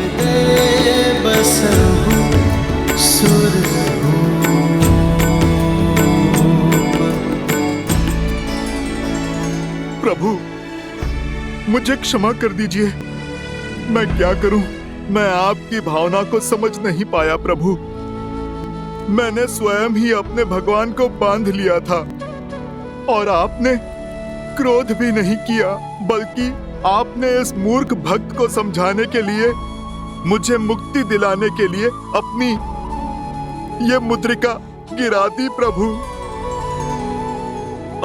हृदय बसहु सुरभूप। प्रभु मुझे क्षमा कर दीजिए, मैं क्या करूं? मैं आपकी भावना को समझ नहीं पाया प्रभु। मैंने स्वयं ही अपने भगवान को बांध लिया था और आपने क्रोध भी नहीं किया, बल्कि आपने इस मूर्ख भक्त को समझाने के लिए, मुझे मुक्ति दिलाने के लिए अपनी ये मुद्रिका गिरा दी प्रभु।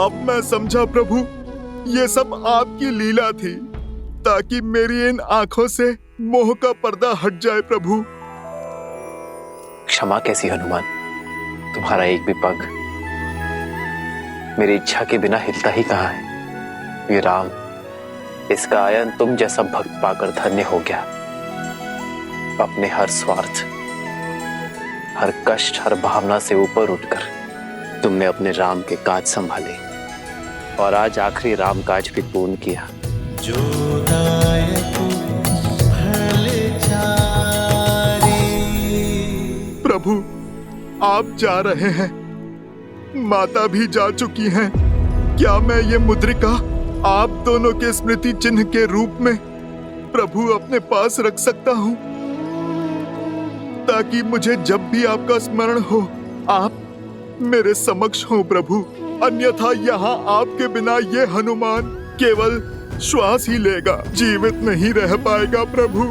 अब मैं समझा प्रभु, ये सब आपकी लीला थी ताकि मेरी इन आंखों से मोह का पर्दा हट जाए प्रभु। क्षमा कैसी हनुमान, तुम्हारा एक भी पग मेरी इच्छा के बिना हिलता ही कहाँ है। ये राम, इसका आयन तुम जैसा भक्त पाकर धन्य हो गया। अपने हर स्वार्थ, हर कष्ट, हर भावना से ऊपर उठकर तुमने अपने राम के काज संभाले और आज आखिरी राम काज भी पूर्ण किया। जो दायक भले चारे। प्रभु आप जा रहे हैं, माता भी जा चुकी हैं। क्या मैं ये मुद्रिका आप दोनों के स्मृति चिन्ह के रूप में प्रभु अपने पास रख सकता हूं, ताकि मुझे जब भी आपका स्मरण हो आप मेरे समक्ष हो प्रभु। अन्यथा यहाँ आपके बिना ये हनुमान केवल श्वास ही लेगा, जीवित नहीं रह पाएगा प्रभु।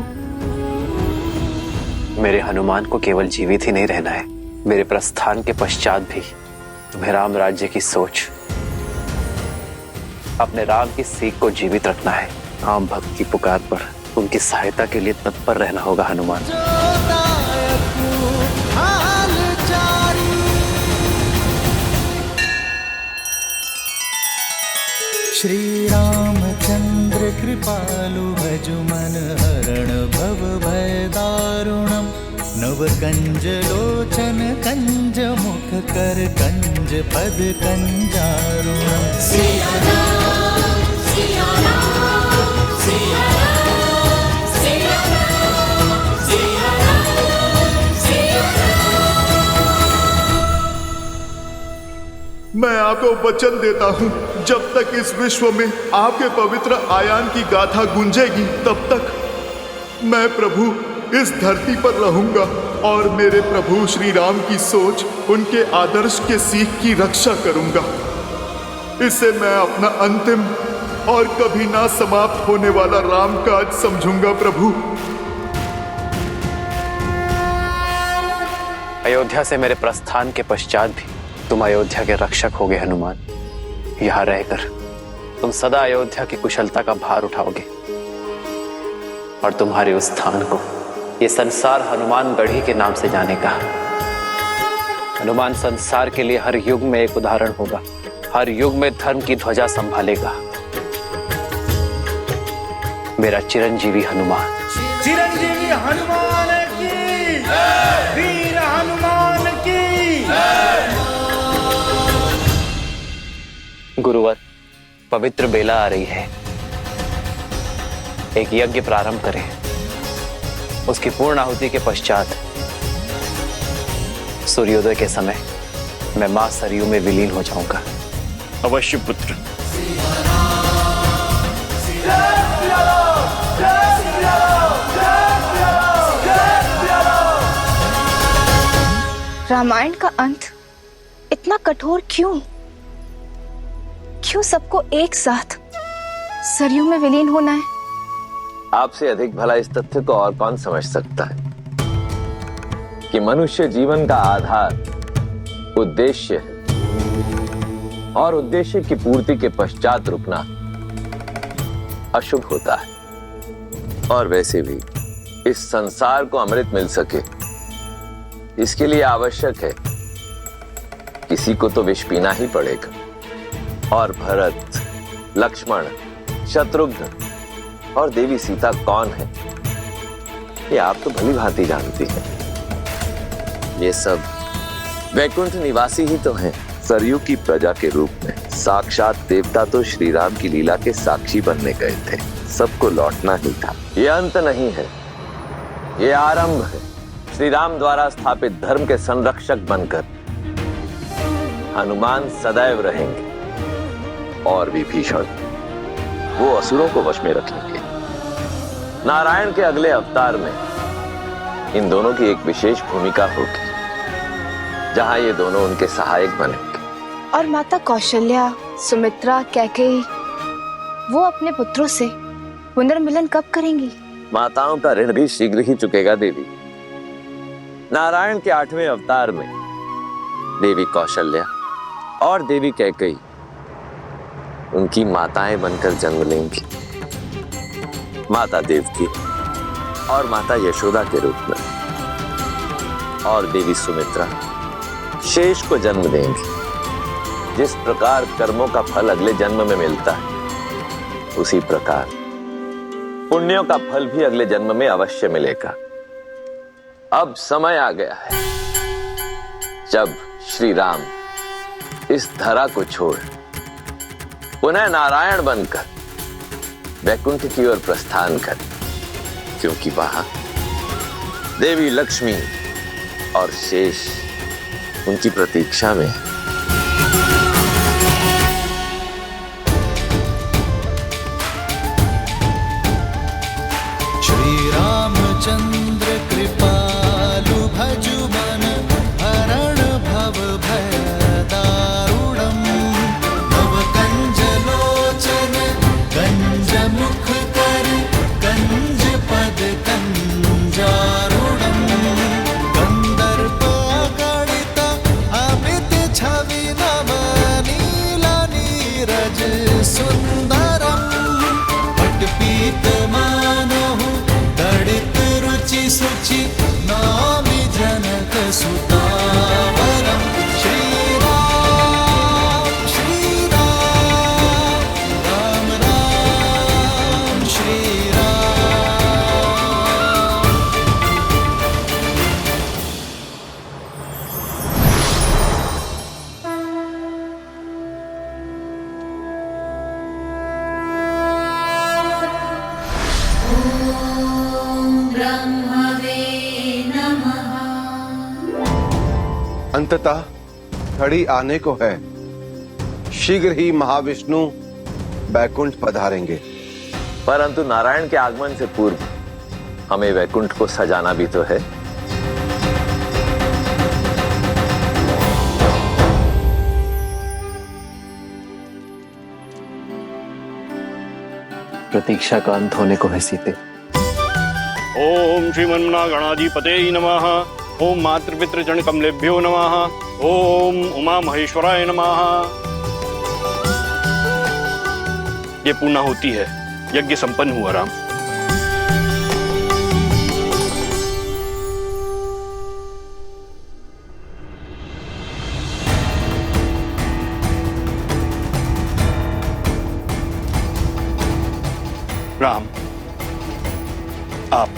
मेरे हनुमान को केवल जीवित ही नहीं रहना है, मेरे प्रस्थान के पश्चात भी तुम्हें राम राज्य की सोच, अपने राम की सीख को जीवित रखना है। आम भक्त की पुकार पर उनकी सहायता के लिए तत्पर रहना होगा हनुमान। श्री रामचंद्र कृपालु भजु मन हरण भव भय दारुणम। नव कंज लोचन कंज मुख कर कंज पद कंजारुणम। सिया राम, सिया राम, सिया राम, सिया राम, सिया राम, सिया राम। मैं आपको वचन देता हूँ, जब तक इस विश्व में आपके पवित्र आयान की गाथा गूंजेगी, तब तक मैं प्रभु इस धरती पर रहूंगा और मेरे प्रभु श्री राम की सोच, उनके आदर्श के सीख की रक्षा करूंगा। इसे मैं अपना अंतिम और कभी ना समाप्त होने वाला राम काज समझूंगा प्रभु। अयोध्या से मेरे प्रस्थान के पश्चात भी तुम अयोध्या के रक्षक होगे हनुमान। यहाँ रहकर तुम सदा अयोध्या की कुशलता का भार उठाओगे और तुम्हारे उस स्थान को ये संसार हनुमान गढ़ी के नाम से जानेगा। हनुमान संसार के लिए हर युग में एक उदाहरण होगा, हर युग में धर्म की ध्वजा संभालेगा। मेरा चिरंजीवी हनुमान। चिरंजीवी हनुमान की, वीर हनुमान की। गुरुवर, पवित्र बेला आ रही है, एक यज्ञ प्रारंभ करें। उसकी पूर्ण आहुति के पश्चात सूर्योदय के समय मैं मां सरयू में विलीन हो जाऊंगा। अवश्य पुत्र। रामायण का अंत इतना कठोर क्यों? क्यों सबको एक साथ सरयू में विलीन होना है? आपसे अधिक भला इस तथ्य को और कौन समझ सकता है कि मनुष्य जीवन का आधार उद्देश्य है और उद्देश्य की पूर्ति के पश्चात रुकना अशुभ होता है। और वैसे भी इस संसार को अमृत मिल सके, इसके लिए आवश्यक है किसी को तो विष पीना ही पड़ेगा। और भरत, लक्ष्मण, शत्रुघ्न और देवी सीता कौन है, ये आप तो भली भांति जानती हैं। ये सब वैकुंठ निवासी ही तो हैं। सरयू की प्रजा के रूप में साक्षात देवता तो श्री राम की लीला के साक्षी बनने गए थे। सबको लौटना ही था। ये अंत नहीं है, ये आरंभ है। श्री राम द्वारा स्थापित धर्म के संरक्षक बनकर हनुमान सदैव रहेंगे और विभीषण वो असुरों को वश में रखेंगे। नारायण के अगले अवतार में इन दोनों की एक विशेष भूमिका होगी, जहां ये दोनों उनके सहायक बनेंगे। और माता कौशल्या, सुमित्रा, कैकेयी वो अपने पुत्रों से पुनर्मिलन कब करेंगी? माताओं का ऋण भी शीघ्र ही चुकेगा देवी। नारायण के 8वें अवतार में देवी कौशल्या और देवी कैकेयी उनकी माताएं बनकर जन्म लेंगी, माता देवकी और माता यशोदा के रूप में। और देवी सुमित्रा शेष को जन्म देंगी। जिस प्रकार कर्मों का फल अगले जन्म में मिलता है, उसी प्रकार पुण्यों का फल भी अगले जन्म में अवश्य मिलेगा। अब समय आ गया है जब श्री राम इस धरा को छोड़ पुनः नारायण बनकर वैकुंठ की ओर प्रस्थान करें, क्योंकि वहां देवी लक्ष्मी और शेष उनकी प्रतीक्षा में। श्री रामचंद्र कृपालु भजु मन हरण भव भय दारुणम् नव कंज लोचन कंज मुख कर कंज पद कंजारुणम् कंदर्प गणित अमित छवि नव नील नीरज सुंदरम् पटपीत मानहु तड़ित रुचि सुचि नामि जनक सुतावरम् श्री राम राम राम श्री राम। अंततः घड़ी आने को है। शीघ्र ही महाविष्णु वैकुंठ पधारेंगे। परंतु नारायण के आगमन से पूर्व हमें वैकुंठ को सजाना भी तो है। प्रतीक्षा का अंत होने को है सीते। ओम श्रीमन्मना गणाधिपते नमः। ओम मातृपितृ जन कमलेभ्यो नमः। ओम उमा महेश्वराय नमः। ये पूर्णा होती है, यज्ञ संपन्न हुआ राम। राम, आप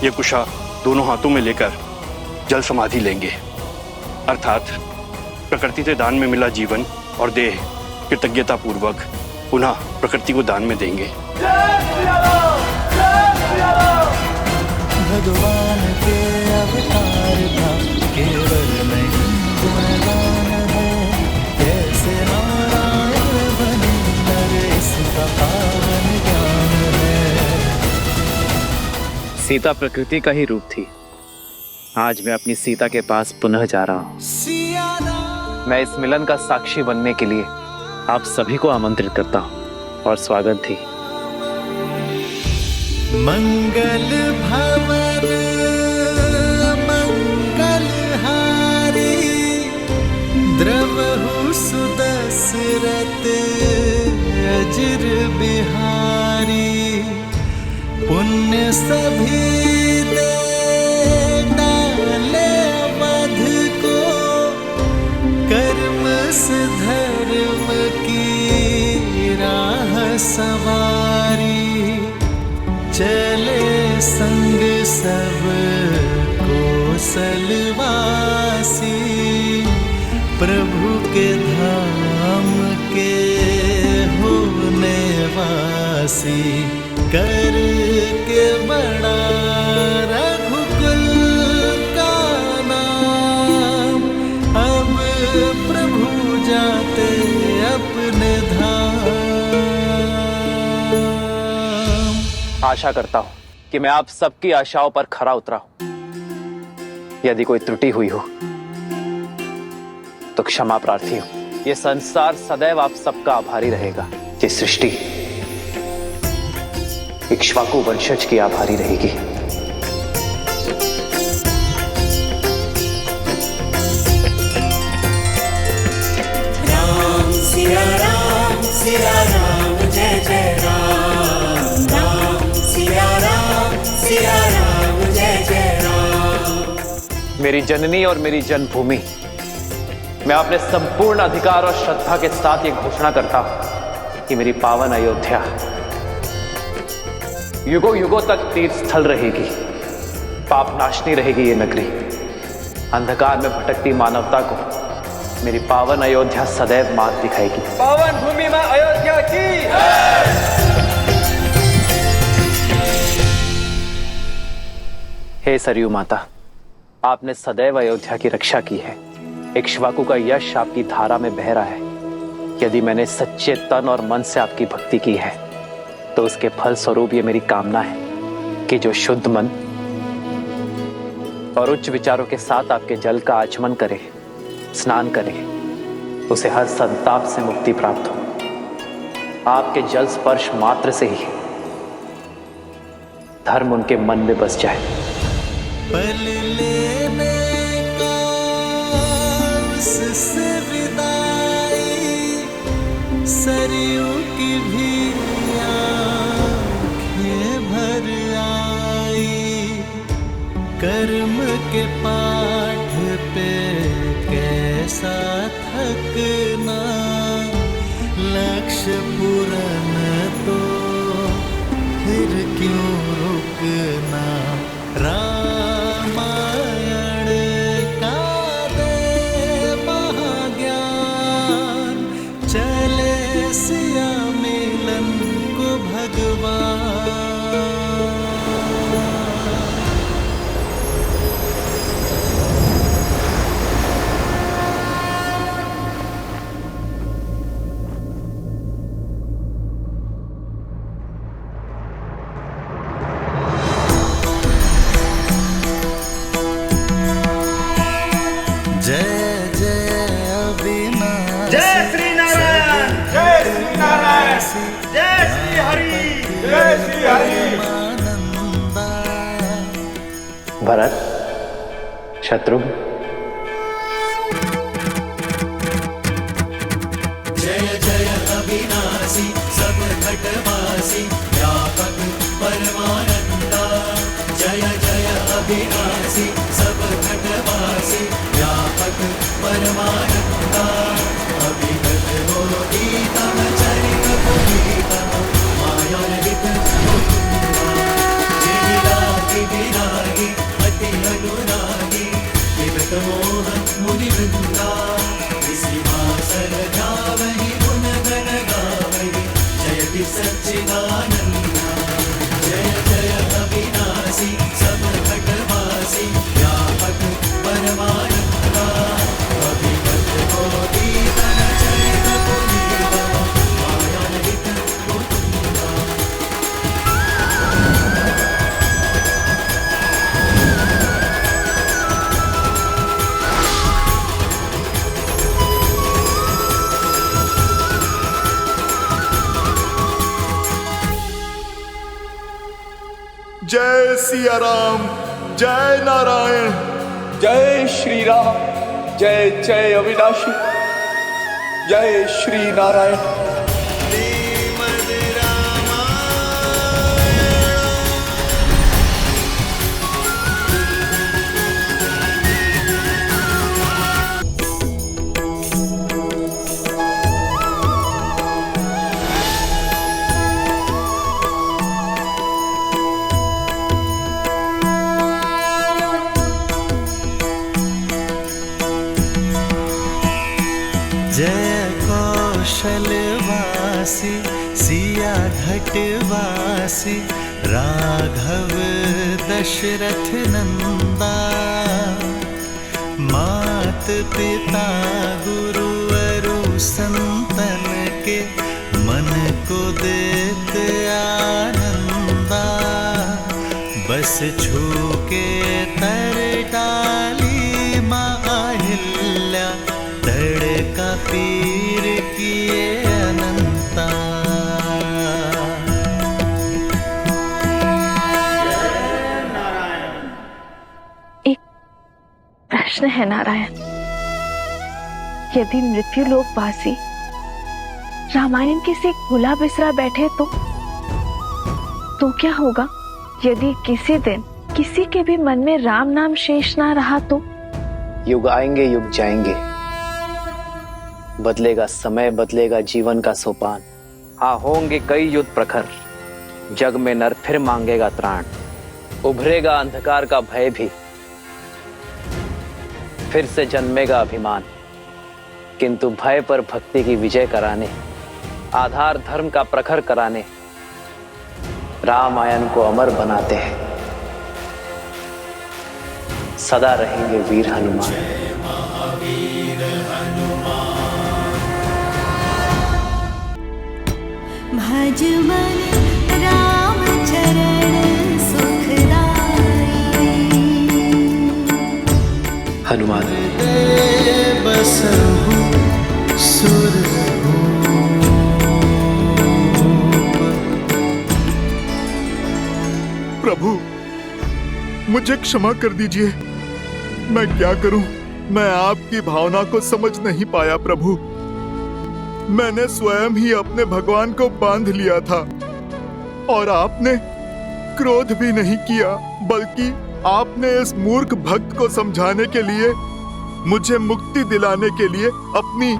ये कुशा दोनों हाथों में लेकर जल समाधि लेंगे, अर्थात प्रकृति से दान में मिला जीवन और देह कृतज्ञता पूर्वक पुनः प्रकृति को दान में देंगे। भगवान के अवतार था केवल नहीं गुणगान है, कैसे नारायण बने नर इसका पावन ज्ञान है। सीता प्रकृति का ही रूप थी। आज मैं अपनी सीता के पास पुनः जा रहा हूँ। मैं इस मिलन का साक्षी बनने के लिए आप सभी को आमंत्रित करता हूँ और स्वागत थी। मंगल भवन मंगल हारी द्रवहु सुदशरथ अजिर बिहारी, पुण्य सभी दे डाले अवध को, कर्म से धर्म की राह सवारी, चले संग सब कौशलवासी, प्रभु के धाम के होने वासी, कर के बड़ा रघु आशा करता हूं कि मैं आप सबकी आशाओं पर खरा उतरा हूं। यदि कोई त्रुटि हुई हो तो क्षमा प्रार्थी हूं। यह संसार सदैव आप सबका आभारी रहेगा। ये सृष्टि इक्ष्वाकु वंशज की आभारी रहेगी। सिया राम जय जय राम, राम सिया राम जय जय राम। मेरी जननी और मेरी जन्मभूमि, मैं अपने संपूर्ण अधिकार और श्रद्धा के साथ ये घोषणा करता हूं कि मेरी पावन अयोध्या युगों युगों तक तीर्थ स्थल रहेगी, पाप नाशनी रहेगी ये नगरी। अंधकार में भटकती मानवता को मेरी पावन अयोध्या सदैव मार्ग दिखाएगी। पावन भूमि में अयोध्या की हे सरयू माता, आपने सदैव अयोध्या की रक्षा की है। इक्ष्वाकु का यश आपकी धारा में बह रहा है। यदि मैंने सच्चे तन और मन से आपकी भक्ति की है तो उसके फल स्वरूप ये मेरी कामना है कि जो शुद्ध मन और उच्च विचारों के साथ आपके जल का आचमन करे, स्नान करे, उसे हर संताप से मुक्ति प्राप्त हो। आपके जल स्पर्श मात्र से ही धर्म उनके मन में बस जाए। पल लेने का उससे विदाई, सरयू की भी आँखें भर आई। कर्म के पाठ पे कैसा थकना, लक्ष्य पूर्ण तो फिर क्यों रुकना। रामायण का दे महाज्ञान, चले सिया मिलन को भगवान। जय जय अविनाशी, जय श्री नारायण, जय श्री नारायण, जय श्री हरि, जय श्री हरि। भरत, शत्रुघ्न, जय जय अविनाशी, सब घटवासी, व्यापक परमानंदा। जय जय अविनाशी, सब घटवासी, व्यापक परमानंदा। अभिगत होती तम चरित पुनीतम, मायारहित मुकुंदा। जिहिलाति विरागी, अति अनुरागी, विगत मोह मुनिवृंदा। विसिवासर ध्यावहि गुण गण गावहि, जयति सच्चिदानंदा। जय जय अविनाशी, सब घटवासी, व्यापक परमानंदा। अभिगत होती तम चरित पुनीतम, मायारहित मुकुंदा। जय सिया राम, जय नारायण। जय श्री राम, जय जय अविनाशी, जय श्री नारायण। जय कौशलवासी, सिया घटवासी, राघव दशरथ नंदा। मात पिता गुरु अरु संतन के, मन को देत आनंदा। छू के तर डाली माँ अहिल्या, तड़का पीर किए अनंता। एक प्रश्न है नारायण, यदि मृत्यु लोकवासी रामायण किसी भूला बिसरा बैठे तो क्या होगा? यदि किसी दिन किसी के भी मन में राम नाम शेष ना रहा तो? युग आएंगे युग जाएंगे, बदलेगा समय, बदलेगा जीवन का सोपान। हाँ, होंगे कई युद्ध प्रखर, जग में नर फिर मांगेगा त्राण। उभरेगा अंधकार का भय भी, फिर से जन्मेगा अभिमान। किंतु भय पर भक्ति की विजय कराने, आधार धर्म का प्रखर कराने, रामायण को अमर बनाते हैं। सदा रहेंगे वीर हनुमान। भज मन राम चरण सुखदाई। हनुमान बसहु सुर प्रभु, मुझे क्षमा कर दीजिए। मैं क्या करूं? मैं आपकी भावना को समझ नहीं पाया प्रभु। मैंने स्वयं ही अपने भगवान को बांध लिया था और आपने क्रोध भी नहीं किया, बल्कि आपने इस मूर्ख भक्त को समझाने के लिए, मुझे मुक्ति दिलाने के लिए अपनी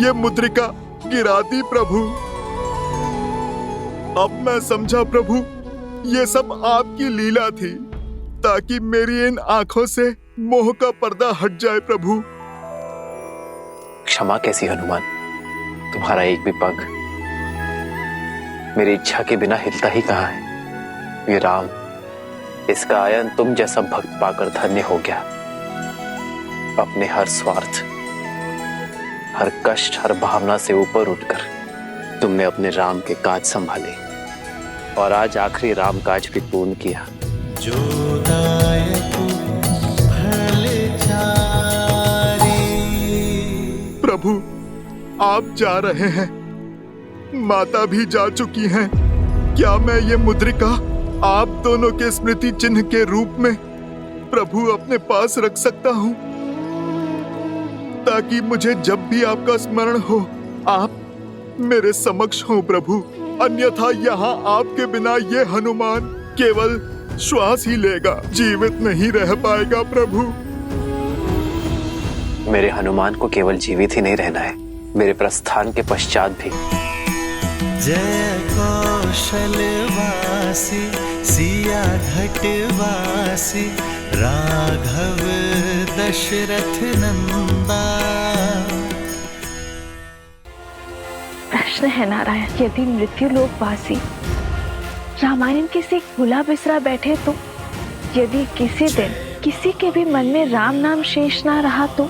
ये मुद्रिका गिरा दी प्रभु। अब मैं समझा प्रभु, ये सब आपकी लीला थी, ताकि मेरी इन आंखों से मोह का पर्दा हट जाए प्रभु। क्षमा कैसी हनुमान? तुम्हारा एक भी पग मेरी इच्छा के बिना हिलता ही कहाँ है। ये राम, इसका आयन तुम जैसा भक्त पाकर धन्य हो गया। अपने हर स्वार्थ, हर कष्ट, हर भावना से ऊपर उठकर तुमने अपने राम के काज संभाले और आज आखिरी राम काज भी पूर्ण किया। जो दायकु भले चारी। प्रभु, आप जा रहे हैं, माता भी जा चुकी हैं। क्या मैं ये मुद्रिका आप दोनों के स्मृति चिन्ह के रूप में प्रभु अपने पास रख सकता हूँ, ताकि मुझे जब भी आपका स्मरण हो आप मेरे समक्ष हो प्रभु। अन्यथा यहाँ आपके बिना ये हनुमान केवल श्वास ही लेगा, जीवित नहीं रह पाएगा प्रभु। मेरे हनुमान को केवल जीवित ही नहीं रहना है, मेरे प्रस्थान के पश्चात भी। जय कौशलवासी सिया घटवासी, राघव दशरथ नंदा। प्रश्न है नारायण, यदि मृत्यु लोकवासी रामायण किसी भूला बिसरा बैठे तो? यदि किसी दिन किसी के भी मन में राम नाम शेष ना रहा तो?